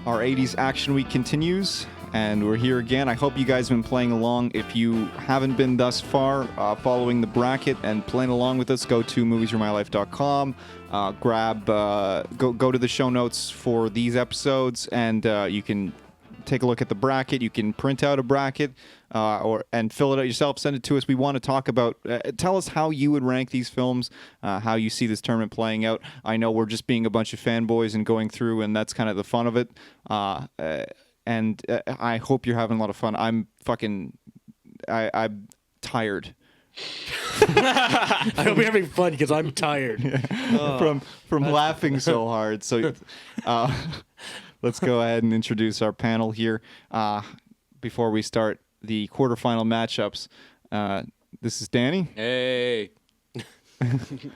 Our 80s Action Week continues, and we're here again. I hope you guys have been playing along. If you haven't been thus far, following the bracket and playing along with us, go to moviesaremylife.com, go to the show notes for these episodes, and you can take a look at the bracket. You can print out a bracket and fill it out yourself. Send it to us. We want to talk about. Tell us how you would rank these films, how you see this tournament playing out. I know we're just being a bunch of fanboys and going through, and that's kind of the fun of it. And I hope you're having a lot of fun. I'm tired. I hope you're having fun because I'm tired from laughing so hard. So. Let's go ahead and introduce our panel here. Before we start the quarterfinal matchups, this is Danny. Hey.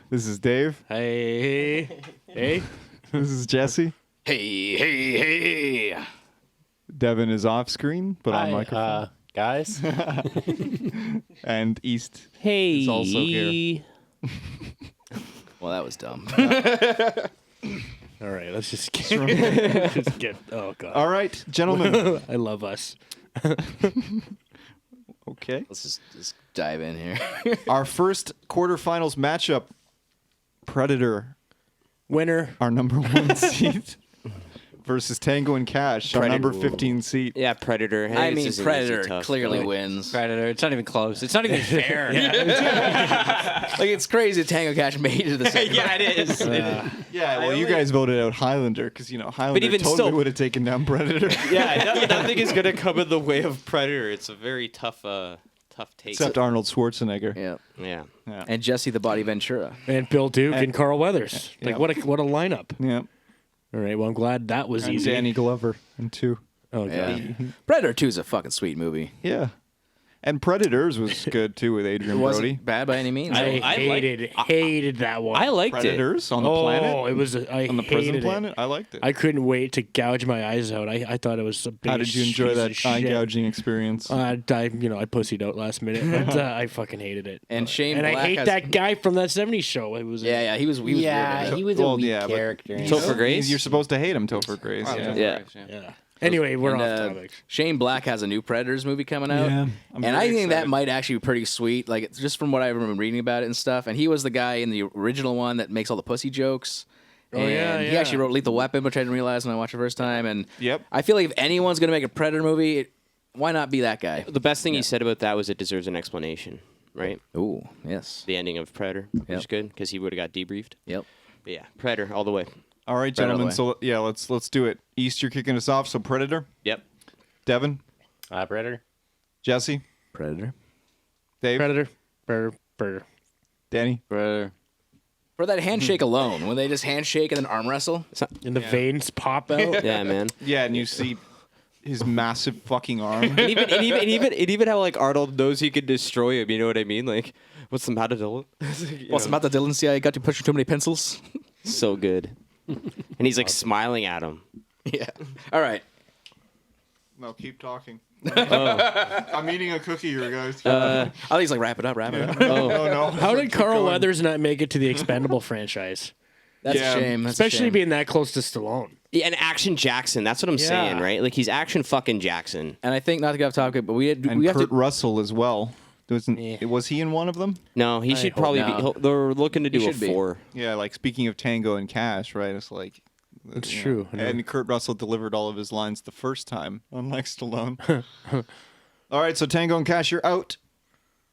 This is Dave. Hey. Hey. This is Jesse. Hey. Devin is off screen, but on microphone. Guys. And East Hey. is also here. Well, that was dumb. All right, let's just get, oh, God. All right, gentlemen. I love us. Okay. Let's just dive in here. Our first quarterfinals matchup, Predator, Winner. our number 1 seed, versus Tango and Cash, our number 15 seed. Yeah, Predator. Hey, I this mean, is an easy, Predator tough clearly fight. wins. Predator. It's not even close. It's not even fair. Like, it's crazy that Tango Cash made it to the second round. Yeah, it is. Yeah, well, you guys voted out Highlander because, Highlander even totally still- would have taken down Predator. Yeah, nothing is going to come in the way of Predator. It's a very tough take. Except Arnold Schwarzenegger. Yeah. Yeah. And Jesse the Body Ventura. And Bill Duke and Carl Weathers. Yeah. Like, what a lineup. Yeah. All right, well, I'm glad that was And easy. Danny Glover in 2. Oh, God. Yeah. Predator 2 is a fucking sweet movie. Yeah. And Predators was good, too, with Adrian It wasn't Brody. bad by any means. I hated that one. I liked it. Predators on the oh, planet? it was. I On the prison hated planet? it. I liked it. I couldn't wait to gouge my eyes out. I thought it was a big How did you enjoy piece that of shit. eye-gouging experience? I pussied out last minute, but I fucking hated it. And Shane and Black I hate has- that guy from that '70s show. It was Yeah, he was weird. he was a Well, weak yeah, but- character. Topher Grace? You're supposed to hate him, Topher Grace. Yeah. Yeah. Anyway, we're And, off topic. Shane Black has a new Predators movie coming out. Yeah, I'm and very I think that excited. might actually be pretty sweet. Like, it's just from what I remember reading about it and stuff. And he was the guy in the original one that makes all the pussy jokes. Oh, And yeah, he yeah. actually wrote Lethal Weapon, which I didn't realize when I watched it the first time. And Yep. I feel like if anyone's going to make a Predator movie, why not be that guy? The best thing he said about that was it deserves an explanation, right? Ooh, yes. The ending of Predator, which is Yep. good because he would have got debriefed. Yep. But yeah, Predator all the way. All right, Right out of gentlemen. the So, yeah, let's do it. East, you're kicking us off. So, Predator. Yep. Devin. Predator. Jesse. Predator. Dave. Predator. Danny. Predator. For that handshake alone, when they just handshake and then arm wrestle. And the veins pop out. Yeah, man. Yeah, and you see his massive fucking arm. and even how like Arnold knows he could destroy him. You know what I mean? Like, what's the matter, Dylan? What's the matter, Dylan? See, I got you pushing too many pencils. So good. And he's like smiling at him. Yeah. All right. No, keep talking. I'm eating a cookie here, guys. I think he's like, wrap it up. no. How did Carl Weathers not make it to the Expendable franchise? That's Yeah. a shame. That's a Especially shame. being that close to Stallone. Yeah, and Action Jackson. That's what I'm saying, right? Like he's Action fucking Jackson. And I think, not to get off topic, but we And have Kurt to. Russell as well. Was he in one of them? No, he should hope probably not. be. They're looking to He do a should be. 4. Yeah, like speaking of Tango and Cash, right? It's like It's you know. true. I know. And Kurt Russell delivered all of his lines the first time, unlike Stallone. All right, so Tango and Cash, you're out.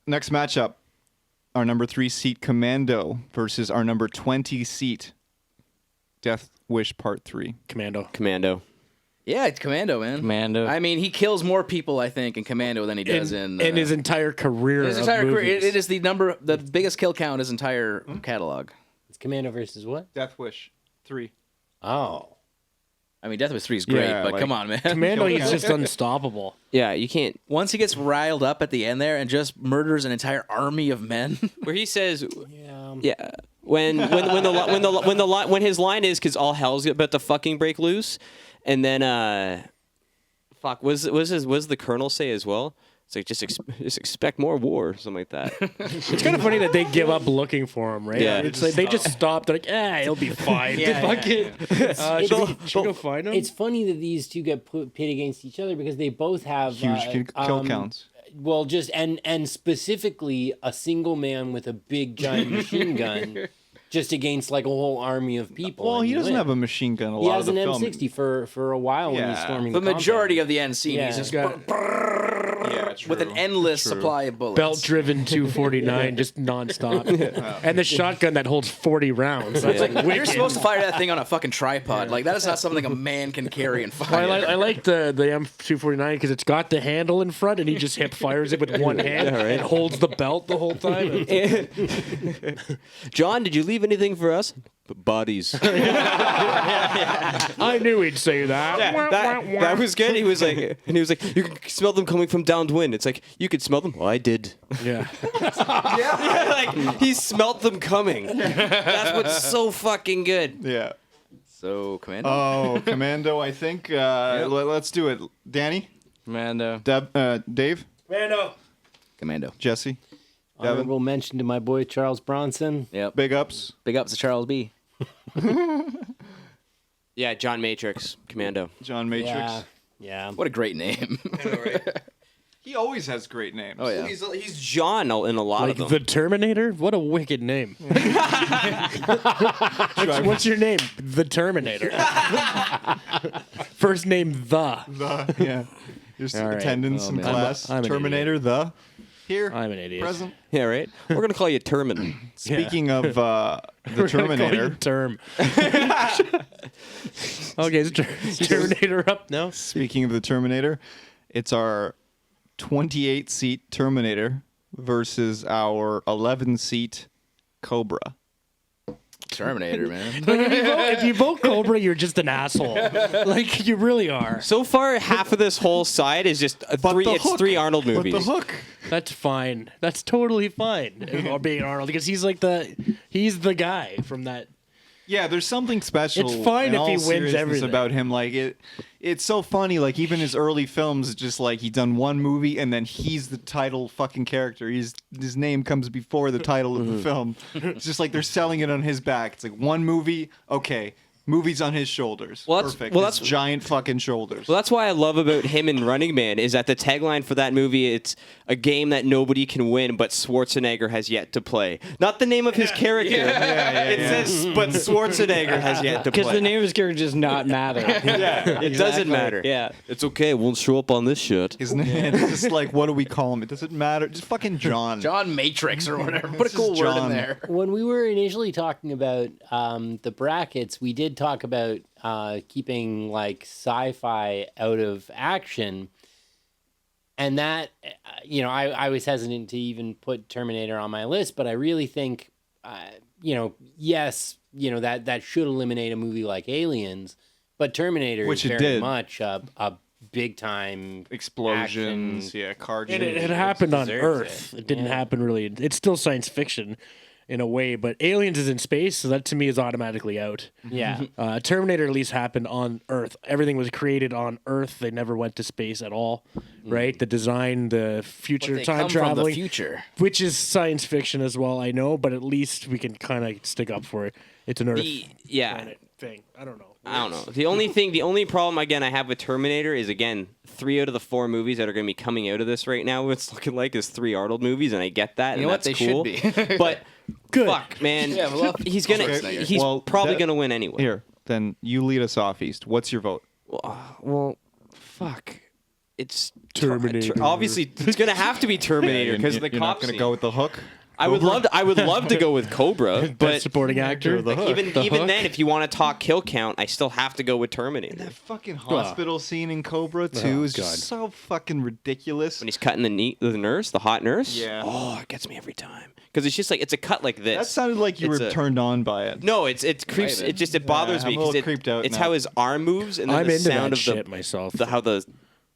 Next matchup, our number 3 seat Commando versus our number 20 seat Death Wish Part 3. Commando. Yeah, it's Commando, man. Commando. I mean, he kills more people, I think, in Commando than he does in his entire career. his of entire career. movies. It is the biggest kill count in his entire catalog. It's Commando versus what? Death Wish 3. Oh. I mean, Death Wish 3 is great, Yeah, but like- come on, man. Commando, he's just unstoppable. Yeah, you can't. Once he gets riled up at the end there and just murders an entire army of men. Where he says, Yeah. yeah, when his line is because all hell's about to fucking break loose, and then fuck, was the Colonel say as well? It's like just expect more war or something like that. It's kind of funny that they give up looking for him, right? Yeah. It's like they just stop. They're like, he'll be fine. Fuck it. Should we go find him? It's funny that these two get pitted against each other because they both have Huge kill counts. Well, just and specifically a single man with a big giant machine gun, just against like a whole army of people. Well, and he doesn't win. have a machine gun. He has an M60 for a while when he's Yeah. storming The the majority compound. of the end scene, Yeah. he's just Yeah, with an endless supply of bullets. Belt-driven 249, just nonstop. And the shotgun that holds 40 rounds. That's like You're wicked. supposed to fire that thing on a fucking tripod. Like that is not something a man can carry and fire. I like the M249 because it's got the handle in front and he just hip fires it with one hand and holds the belt the whole time. John, did you leave anything for us? Bodies. I knew he'd say that. That was good. He was like, you can smell them coming from downwind. It's like, you could smell them. Well, I did. Yeah. Like, he smelt them coming. That's what's so fucking good. Yeah. So, Commando. Oh, Commando, I think. Let's do it. Danny? Commando. Dave? Commando. Jesse? Honorable mention to my boy Charles Bronson. Yep. Big ups. Big ups to Charles B. Yeah, John Matrix, Commando. John Matrix. Yeah. What a great name. He always has great names. Oh yeah. He's John in a lot Like of them. the Terminator? What a wicked name. What's your name? The Terminator. First name, The. Yeah. Just All right. attendance in man. class. I'm an Terminator, the. Here. I'm an idiot. Present. Yeah, right? We're going to call you Termin. Speaking of the We're gonna call you Terminator. Term. Okay, is Terminator up now? Speaking of the Terminator, it's our 28-seat Terminator versus our 11-seat Cobra. Terminator, man. If you vote Cobra, you're just an asshole. Like, you really are. So far, half of this whole side is just three Arnold movies. But the hook. That's fine. That's totally fine. Or being Arnold, because he's the guy from that. Yeah, there's something special. It's fine in if all he wins seriousness everything. about him. Like it's so funny. Like even his early films, it's just like he's done one movie and then he's the title fucking character. His name comes before the title of the film. It's just like they're selling it on his back. It's like one movie, okay. Movies on his shoulders. Well, that's- Perfect. well, His that's- giant fucking shoulders. Well, that's why I love about him in Running Man is that the tagline for that movie, it's a game that nobody can win, but Schwarzenegger has yet to play. Not the name of his character. It says, but Schwarzenegger has yet to play. Because the name of his character does not matter. It doesn't matter. Yeah. It's okay. It won't show up on this shit. His name. It's just like, what do we call him? It doesn't matter. Just fucking John. John Matrix or whatever. Put a This cool is word in John. there. When we were initially talking about the brackets, we did talk about keeping like sci-fi out of action, and that I was hesitant to even put Terminator on my list, but I really think yes, that should eliminate a movie like Aliens, but Terminator Which is it very did. much a big time Explosions. action. Yeah, car It happened on deserves Earth. it. It didn't Yeah. happen really. It's still science fiction in a way, but Aliens is in space, so that to me is automatically out. Yeah. Terminator at least happened on Earth. Everything was created on Earth. They never went to space at all, right? The design, the future They time come from the traveling, future. which is science fiction as well, I know, but at least we can kind of stick up for it. It's an Earth planet thing. I don't know. I don't know. The only problem again I have with Terminator is again 3 out of the 4 movies that are going to be coming out of this right now. What's looking like is 3 Arnold movies, and I get that. You and know what? that's They cool. should be. But Good. fuck, man, Yeah, well, he's gonna okay. he's Well, probably that- gonna win anyway. Here, then you lead us off, East. What's your vote? Well, fuck. It's Terminator. Obviously, it's gonna have to be Terminator because the you're cop not going to scene. go with the hook. I would love to go with Cobra, Best but supporting actor. The hook. even Hook. then, if you want to talk kill count, I still have to go with Terminator. That fucking hospital scene in Cobra 2 is God. just so fucking ridiculous. When he's cutting the nurse, the hot nurse. Yeah. Oh, it gets me every time because it's just like it's a cut like this. That sounded like you It's were a- turned on by it. No, it's creeps. Right, It just bothers I'm me a little because creeped out it's now. how his arm moves and then I'm the into sound that of shit myself. how the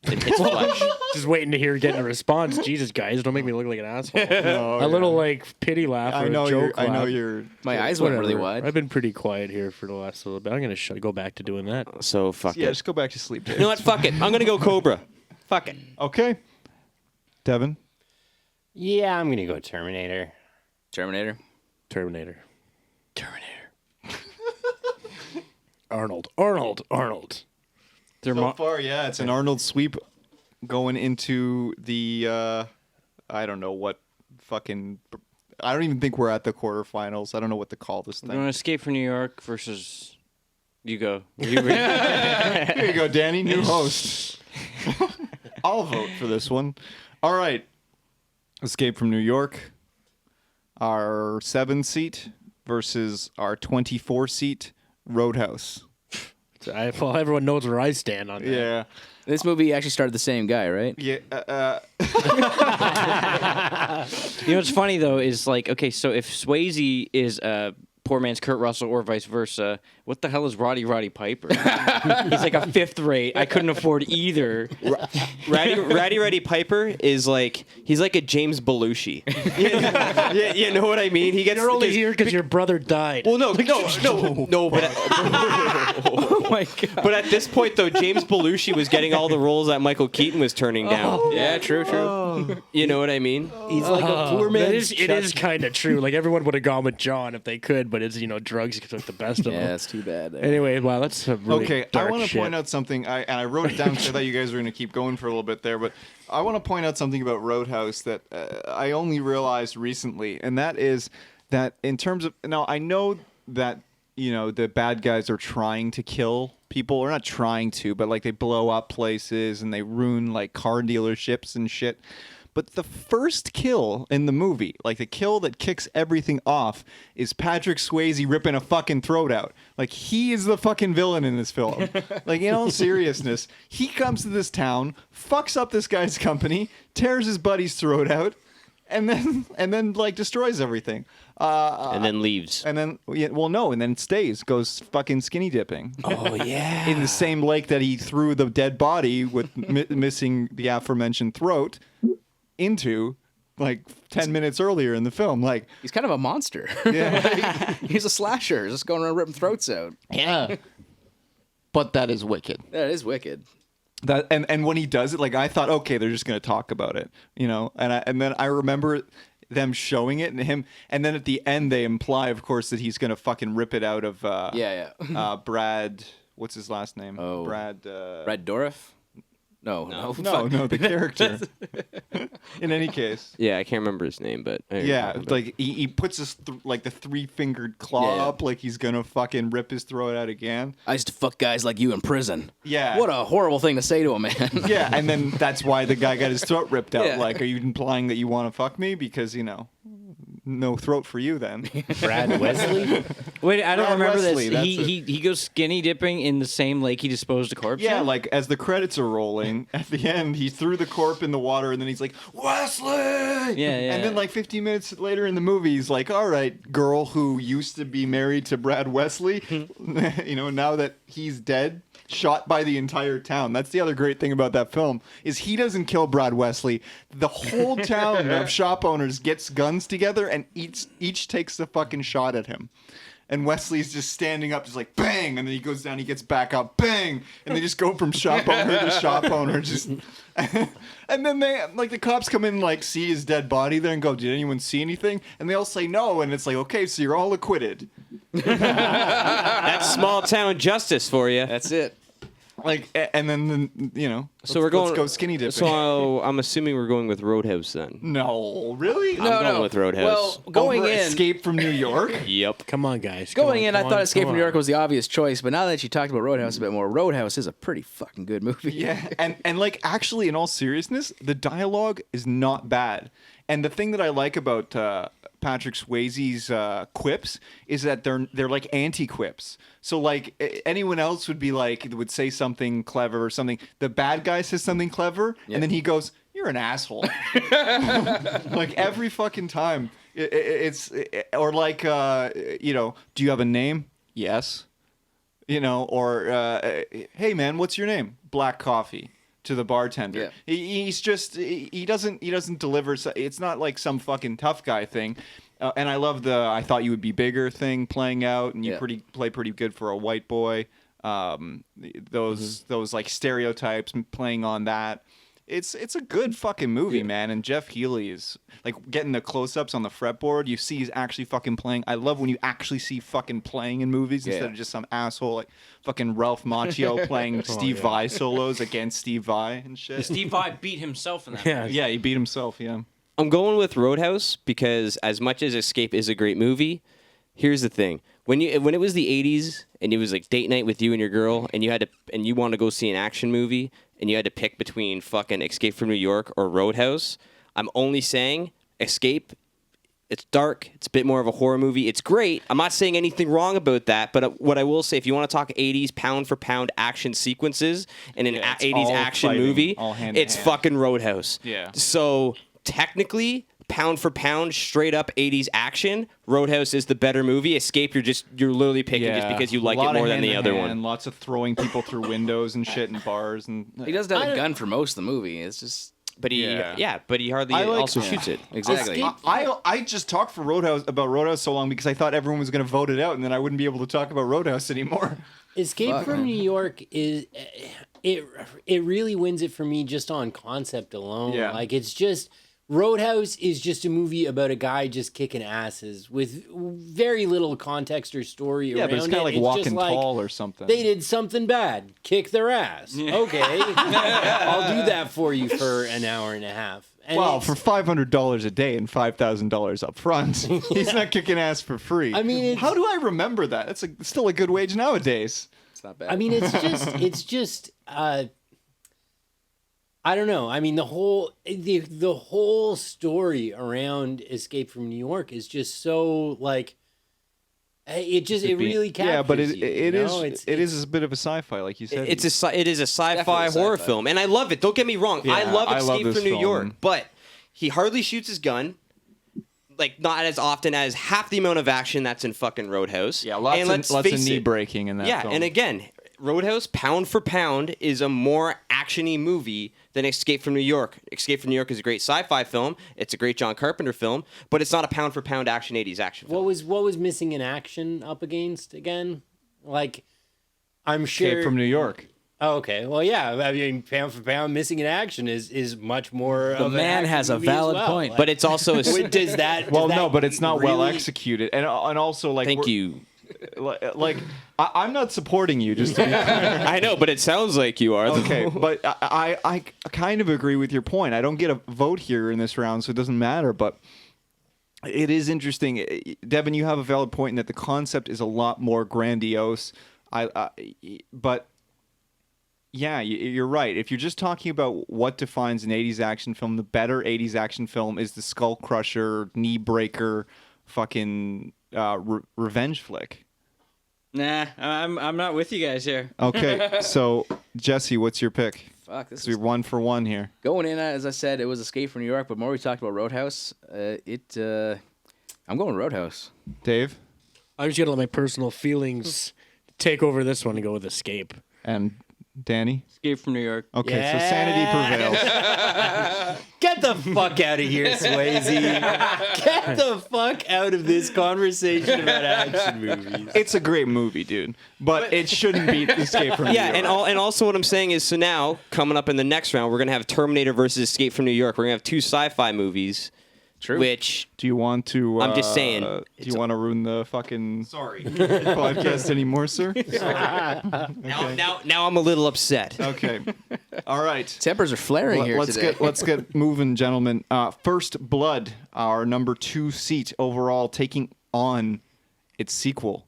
it hits flesh. Just waiting to hear getting a response. Jesus, guys, don't make me look like an asshole. No, A little like pity laugh or I know a you're. joke I know laugh. you're. My eyes went really Whatever. wide. I've been pretty quiet here for the last little bit. I'm gonna go back to doing that. So fuck Yeah, it. just go back to sleep, Dave. You know what? Fuck it. I'm gonna go Cobra. Fuck it. Okay. Devin? Yeah, I'm gonna go Terminator. Terminator. Terminator. Arnold. So far, yeah, it's an Arnold sweep going into the, I don't know what fucking... I don't even think we're at the quarterfinals. I don't know what to call this We're going to thing. Escape from New York versus... You go. Here you go, Danny, new host. I'll vote for this one. All right. Escape from New York. Our 7-seat versus our 24-seat Roadhouse. Well, everyone knows where I stand on that. Yeah. This movie actually started the same guy, right? Yeah. You know what's funny, though, is like, okay, so if Swayze is poor man's Kurt Russell or vice versa, what the hell is Roddy Piper? He's like a fifth rate. I couldn't afford either. Ratty Piper is like he's like a James Belushi. You know what I mean? He gets You're only here because your brother died. Well, no, but Oh my god. but at this point though, James Belushi was getting all the roles that Michael Keaton was turning down. Yeah, true. You know what I mean? He's like a poor man's. It is kind of true. Like everyone would have gone with John if they could, but it's drugs took the best of Yeah, them. it's too bad. There. Anyway, wow, that's a really Okay, I dark want to shit. point out something. I wrote it down because I thought you guys were going to keep going for a little bit there, but I want to point out something about Roadhouse that I only realized recently, and that is that in terms of now, I know that the bad guys are trying to kill people, or not trying to, but like they blow up places and they ruin like car dealerships and shit. But the first kill in the movie, like the kill that kicks everything off, is Patrick Swayze ripping a fucking throat out. Like, he is the fucking villain in this film. Like, in all seriousness, he comes to this town, fucks up this guy's company, tears his buddy's throat out, and then like destroys everything. And then leaves. And then, and then stays, goes fucking skinny dipping. Oh, yeah. In the same lake that he threw the dead body with missing the aforementioned throat into like 10 minutes earlier in the film. Like, He's kind of a monster. yeah. He's a slasher, just going around ripping throats out. Yeah. But that is wicked. That is wicked. That and when he does it, like, I thought, okay, they're just going to talk about it, and then I remember them showing it and then at the end they imply, of course, that he's going to fucking rip it out of Brad, what's his last name? Oh. Brad Dourif? No, no, the character. In any case. Yeah, I can't remember his name, but Yeah, like he puts his like the 3-fingered claw Yeah. up, like he's gonna fucking rip his throat out again. I used to fuck guys like you in prison. Yeah. What a horrible thing to say to a man. Yeah, and then that's why the guy got his throat ripped out. Yeah. Like, are you implying that you want to fuck me? Because no throat for you then. Brad Wesley. Wait, I don't Brad remember Wesley, this. that's He goes skinny dipping in the same lake he disposed a corpse Yeah, in? like as the credits are rolling, at the end he threw the corpse in the water, and then he's like, Wesley. Yeah. And then like 15 minutes later in the movie, he's like, all right, girl who used to be married to Brad Wesley, now that he's dead, shot by the entire town. That's the other great thing about that film, is he doesn't kill Brad Wesley. The whole town of shop owners gets guns together and each takes a fucking shot at him. And Wesley's just standing up, just like, bang! And then he goes down, he gets back up, bang! And they just go from shop owner to shop owner, just... And then the cops come in and, like, see his dead body there and go, did anyone see anything? And they all say no, and it's like, okay, so you're all acquitted. That's small town justice for you. That's it. Like, and then So we're going. let's go skinny dipping. So I'm assuming we're going with Roadhouse then. No, really? No, I'm going with Roadhouse. Well, going Over in, Escape from New York? Yep. Come on, guys. I thought Escape from New York was the obvious choice, but now that you talked about Roadhouse a bit more, Roadhouse is a pretty fucking good movie. Yeah, and like, actually, in all seriousness, the dialogue is not bad. And the thing that I like about Patrick Swayze's quips is that they're like anti-quips. So like anyone else would say something clever or something. The bad guy says something clever, and then he goes, "You're an asshole." Like every fucking time. Or like do you have a name? Yes. Or hey man, what's your name? Black coffee. To the bartender. Yeah. He doesn't deliver. It's not like some fucking tough guy thing. And I love the I thought you would be bigger thing playing out, and you play pretty good for a white boy. Those like stereotypes playing on that. it's a good fucking movie, man. And Jeff Healey is like getting the close-ups on the fretboard. You see he's actually fucking playing. I love when you actually see fucking playing in movies instead of just some asshole like fucking Ralph Macchio playing Steve Vai solos against Steve Vai and shit. Steve Vai beat himself in that movie. Yeah, he beat himself. Yeah. I'm going with Roadhouse because as much as Escape is a great movie, here's the thing. When it was the 80s and it was like date night with you and your girl and you want to go see an action movie and you had to pick between fucking Escape from New York or Roadhouse, I'm only saying Escape. It's dark. It's a bit more of a horror movie. It's great. I'm not saying anything wrong about that, but what I will say, if you want to talk 80s pound for pound action sequences in an 80s action fighting, movie, all hand in it's hand. fucking Roadhouse. Yeah. So technically, pound for pound, straight up 80s action, Roadhouse is the better movie. Escape, you're literally picking just because you like it more than the other one. And lots of throwing people through windows and shit in bars and. He doesn't have a gun for most of the movie. It's just But he hardly I like- also shoots it. exactly. I just talked for Roadhouse so long because I thought everyone was going to vote it out, and then I wouldn't be able to talk about Roadhouse anymore. Escape from New York is it really wins it for me just on concept alone. Yeah. Like it's just Roadhouse is just a movie about a guy just kicking asses with very little context or story Yeah, around but it's kind of like just Walking like, Tall or something. They did something bad. Kick their ass. Okay. I'll do that for you for an hour and a half. And Well, it's- for $500 a day and $5,000 up front, he's not kicking ass for free. I mean, it's- how do I remember that? It's still a good wage nowadays. It's not bad. I mean, it's just I don't know. I mean, the whole story around Escape from New York is just so like it really captures Yeah, but you, it you is know? it is a bit of a sci-fi, like you said. It is a sci-fi Definitely horror sci-fi. film, and I love it. Don't get me wrong. I Yeah, love I love Escape this from New film. York, but he hardly shoots his gun. Like not as often as half the amount of action that's in fucking Roadhouse. Yeah, lots and let's of face knee it, breaking in that Yeah, film. and again, Roadhouse, pound for pound, is a more actiony movie than Escape from New York. Escape from New York is a great sci-fi film. It's a great John Carpenter film, but it's not a pound for pound action 80s action film. What was missing in action up against again? Like I'm sure Escape from New York. Oh, okay. Well, yeah. I mean, pound for pound, missing in action is much more. The of an man action has a movie as valid well. point. Like, But it's also a does that? Well, does no, that but it's not well really- executed, and also like Thank you. Like I'm not supporting you, just to be I know, but it sounds like you are. though. okay. But I kind of agree with your point. I don't get a vote here in this round, so it doesn't matter. But it is interesting, Devin. You have a valid point in that the concept is a lot more grandiose. But yeah, you're right. If you're just talking about what defines an 80s action film, the better 80s action film is the skull crusher, knee breaker, fucking revenge flick. Nah, I'm not with you guys here. Okay, so Jesse, what's your pick? Fuck, this So we're is 1 for 1 here. going in. As I said, it was Escape from New York, but more we talked about Roadhouse. I'm going Roadhouse. Dave I'm just gonna let my personal feelings take over this one and go with Escape. and Danny. Escape from New York. Okay, Yeah. so sanity prevails. Get the fuck out of here, Swayze. Get the fuck out of this conversation about action movies. It's a great movie, dude, but it shouldn't be Escape from New Yeah, York. and also what I'm saying is, so now coming up in the next round, we're gonna have Terminator versus Escape from New York. We're gonna have two sci-fi movies. True. Which Do you want to? I'm just saying, Do you want to ruin the fucking sorry. podcast anymore, sir? Now I'm a little upset. Okay. All right. Tempers are flaring here Let's today. get moving, gentlemen. First Blood, our number 2 seat overall, taking on its sequel.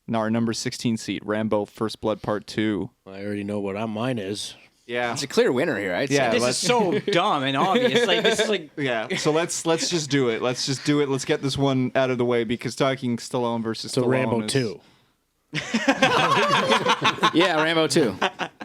Now our number 16 seat, Rambo: First Blood Part 2. I already know what mine is. Yeah. It's a clear winner here. I'd Yeah, say. This is so dumb and obvious. Like this is like Yeah, so let's just do it. Let's just do it. Let's get this one out of the way because talking Stallone versus So Stallone Rambo is, 2. Yeah, Rambo 2.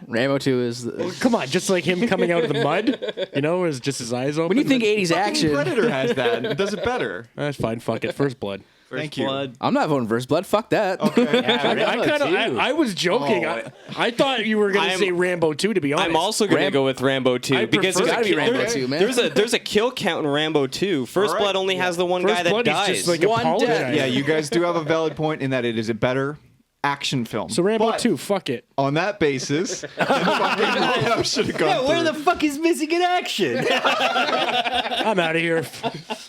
Rambo 2 is. Come on, just like him coming out of the mud, you know, is just his eyes open. When you think 80s Fucking action, Predator has that. It does it better. That's fine. Fuck it. First Blood. Thank you. blood. I'm not voting First Blood. Fuck that. I was joking. I thought you were going to I'm- say Rambo 2, to be honest. I'm also going to go with Rambo 2 I because prefer- there's Gotta be a, Rambo 2, man. there's a kill count in Rambo 2. First All right. Blood only has the one First guy that Blood, dies. he's just like One apologizing. death. Yeah, you guys do have a valid point in that it is a better action film. So Rambo But 2, fuck it. On that basis, then fucking Rambo should have gone Yeah, where through. the fuck is missing in action? I'm out of here.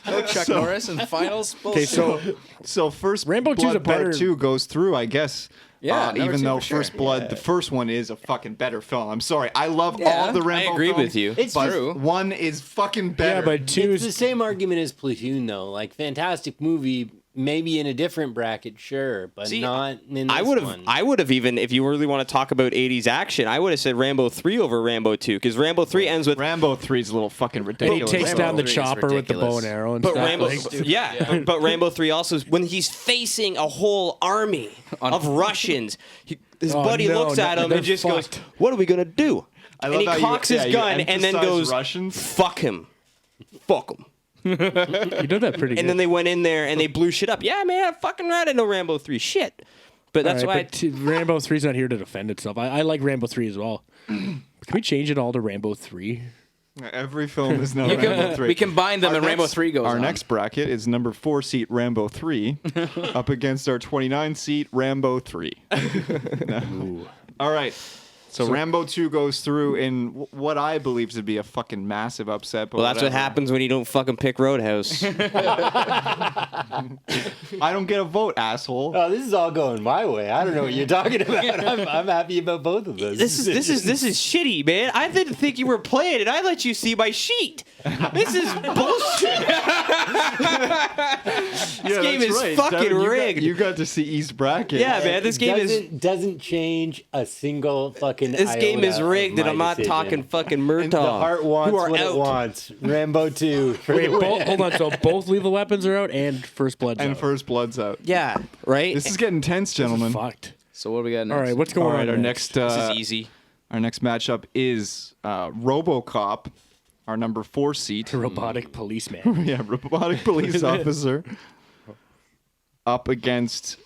No Chuck Norris in finals. Okay, Bullshit. So first Rambo 2 's Blood a better- Part 2 goes through, I guess. Yeah, number even 2 though for sure. First Blood, the first one is a fucking better film. I'm sorry, I love Yeah, all the Rambo. I agree films, with you. It's but true. one is fucking better. Yeah, but 2 It's the is... same argument as Platoon, though. Like, fantastic movie, maybe in a different bracket, sure, but See, not in this I would have, one. even, if you really want to talk about 80s action, I would have said Rambo 3 over Rambo 2, because Rambo 3 ends with. Rambo 3 is a little fucking And he ridiculous. takes Rambo down the 3 is chopper with the bow ridiculous. and arrow and But stuff. Rambo, like- but Rambo 3 also is when he's facing a whole army of Russians. His Oh, buddy no, looks no, at him they're and just fucked. goes, "What are we gonna do?" I And love he how cocks his you gun and then emphasize goes, Russians. "Fuck him, fuck him." You did that pretty good. And then they went in there and they blew shit up. Yeah, man, fucking right. I know Rambo 3 shit, but that's All right, why. but Rambo 3's not here to defend itself. I like Rambo 3 as well. Can we change it all to Rambo 3? Every film is now Rambo 3. We combine them, and Rambo 3 goes Our on. next bracket is number 4 seat Rambo 3 up against our 29 seat Rambo 3. All right. So Rambo 2 goes through in what I believe to be a fucking massive upset. But Well, that's what whatever. happens when you don't fucking pick Roadhouse. I don't get a vote, asshole. Oh, this is all going my way. I don't know what you're talking about. I'm happy about both of those. This is shitty, man. I didn't think you were playing it. I let you see my sheet. This is bullshit. This game is fucking Devin, rigged. You got to see East bracket. Yeah, man. This game is doesn't change a single fucking. this game is iota rigged, of and my I'm not decision. talking fucking Murtaugh. The heart wants who are what out. it wants. Rambo 2. for Wait, the win. hold on. So both Lethal Weapons are out and First Blood's And out. First Blood's out. Yeah, right. This is getting tense, gentlemen. Fucked. So what do we got next? All right, what's going All right, on our next this is easy. our next matchup is RoboCop, our number 4 seat. Robotic policeman. Yeah, robotic police officer up against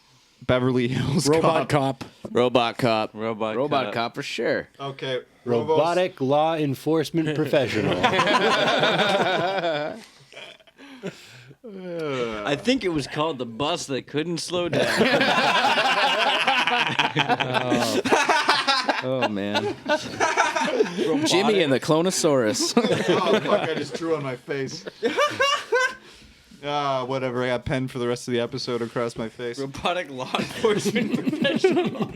Beverly Hills Robot Cop. cop. Robot cop. Robot Cop for sure. Okay, Robotic law enforcement professional. I think it was called the bus that couldn't slow down. Oh man. Jimmy and the Clonosaurus. Oh fuck! I just drew on my face. Whatever. I got pen for the rest of the episode across my face. Robotic law enforcement professional.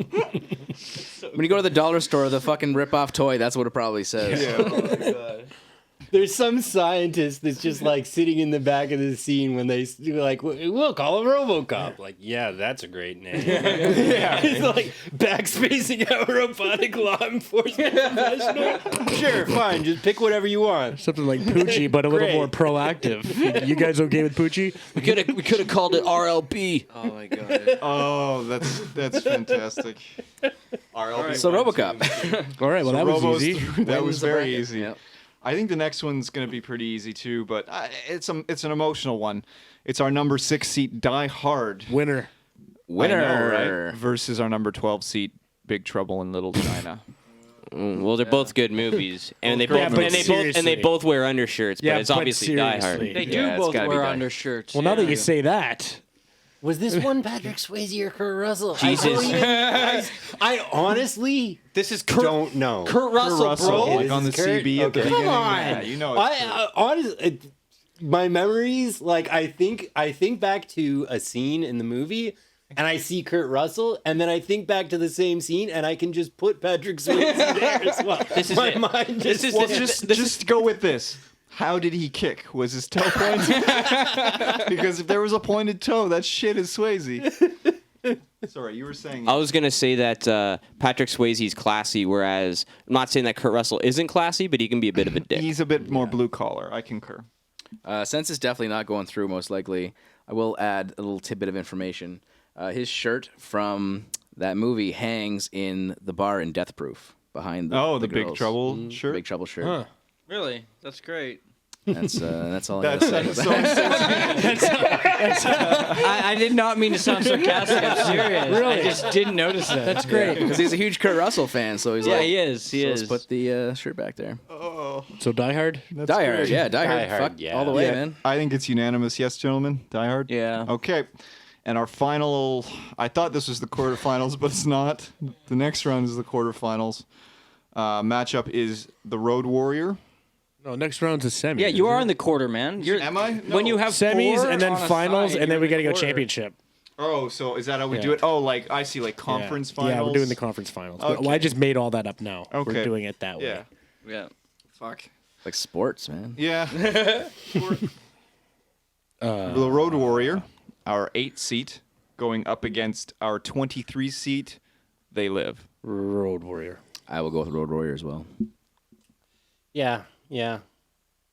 When you go to the dollar store, the fucking rip-off toy, that's what it probably says. There's some scientist that's just like sitting in the back of the scene when they like, we'll call him RoboCop. Like, yeah, that's a great name. Yeah, it's like backspacing out robotic law enforcement professional. Sure, fine, just pick whatever you want. Something like Poochie, but a little Great. more proactive. You guys okay with Poochie? We could have called it RLB. Oh my god. Oh, that's fantastic. So RoboCop. All right, well, that was Robo's easy. through. That was Wins the very bracket. easy. Yep. I think the next one's going to be pretty easy too, but it's an emotional one. It's our number 6 seat Die Hard. Winner. Winner. I know, right? Versus our number 12 seat Big Trouble in Little China. Well, they're both good movies, and they great both movies. and they both wear undershirts, Yeah, but it's but obviously Die Hard. seriously. They do Yeah, it's both gotta be wear done. undershirts. Well, now that yeah. you say that, Was this one Patrick Swayze or Kurt Russell? Jesus. I honestly This is Kurt, don't know. Kurt Russell, bro. like This on the is Kurt? CB at the Okay. beginning. Come on. Yeah, you know it's Kurt. Honestly, my memories, like I think back to a scene in the movie, and I see Kurt Russell, and then I think back to the same scene, and I can just put Patrick Swayze there as well. This is my it. mind just Well, just go with this. How did he kick? Was his toe pointed? Because if there was a pointed toe, that shit is Swayze. Sorry, you were saying. I was gonna say that Patrick Swayze's classy, whereas I'm not saying that Kurt Russell isn't classy, but he can be a bit of a dick. He's a bit more blue collar. I concur. Since it's definitely not going through, most likely, I will add a little tidbit of information. His shirt from that movie hangs in the bar in Death Proof behind the Big girls. Trouble shirt. Big Trouble shirt. Huh. Really? That's great. That's all I gotta say. I did not mean to sound sarcastic. I'm serious. Really? I just didn't notice that. That's great. Because he's a huge Kurt Russell fan, so he's Yeah, like, he is. He so is. let's put the shirt back there. So Die Hard? Die Hard, yeah, Die Hard, Hard, fuck yeah. all the way, Yeah, man. I think it's unanimous. Yes, gentlemen. Die Hard. Yeah. Okay. And our final, I thought this was the quarterfinals, but it's not. The next round is the quarterfinals. Matchup is the Road Warrior. No, next round's a semi. Yeah, you are in the quarter, man. Am I? When you have semis four and then on a finals, side, and then you're we in got the to go quarter. championship. Oh, so is that how we Yeah. do it? Oh, like I see, like conference finals. Yeah, we're doing the conference finals. But Okay. I just made all that up now. Okay. We're doing it that way. Yeah. Yeah. Fuck. Like sports, man. Yeah. The Road Warrior, our 8 seat, going up against our 23 seat. They live. Road Warrior. I will go with Road Warrior as well. Yeah.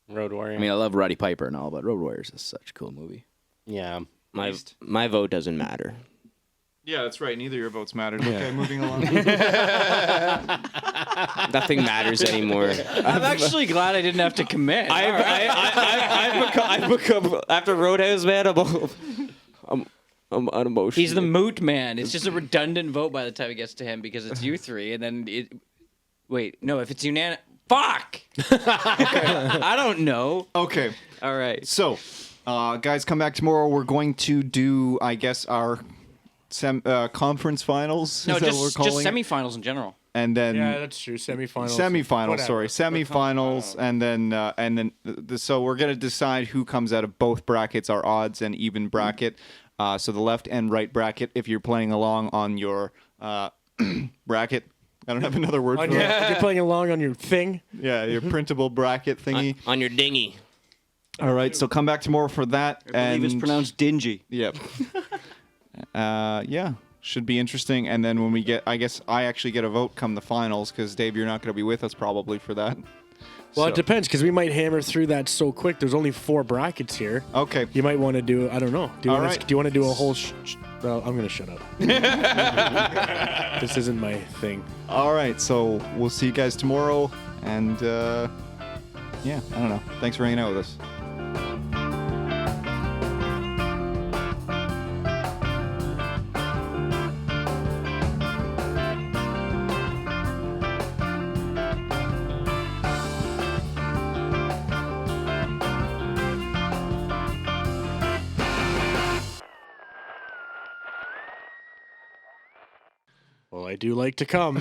Road Warrior. I mean, I love Roddy Piper and all, but Road Warrior is such a cool movie. yeah. My vote doesn't matter. Yeah, that's right. Neither of your votes mattered. Okay, moving along. Nothing matters anymore. I'm actually glad I didn't have to commit. I've become after Roadhouse, man. I'm unemotional. He's the moot man. It's just a redundant vote by the time it gets to him because it's you three, and then it. Wait, no. If it's unanimous, fuck. I don't know. Okay. All right. So, guys, come back tomorrow. We're going to do, I guess, our conference finals. No, is that what we're just calling it? semifinals in general. And then Yeah, that's true. Semifinals. semifinals. Whatever. Sorry, semifinals, and then so we're gonna decide who comes out of both brackets, our odds and even bracket. So the left and right bracket. If you're playing along on your bracket, I don't have another word for If it. you're playing along on your thing. Yeah, your printable bracket thingy. on your dinghy. All right, so come back tomorrow for that. I believe it's pronounced dingy. Yep. Yeah, should be interesting. And then when we get, I guess I actually get a vote come the finals because Dave, you're not going to be with us probably for that. Well, So- it depends because we might hammer through that so quick. There's only 4 brackets here. Okay. You might want to do. I don't know. Do you All want right. to? Do you want to do a whole? Well, I'm gonna shut up. This isn't my thing. All right. So we'll see you guys tomorrow. And yeah, I don't know. Thanks for hanging out with us. Well, I do like to come.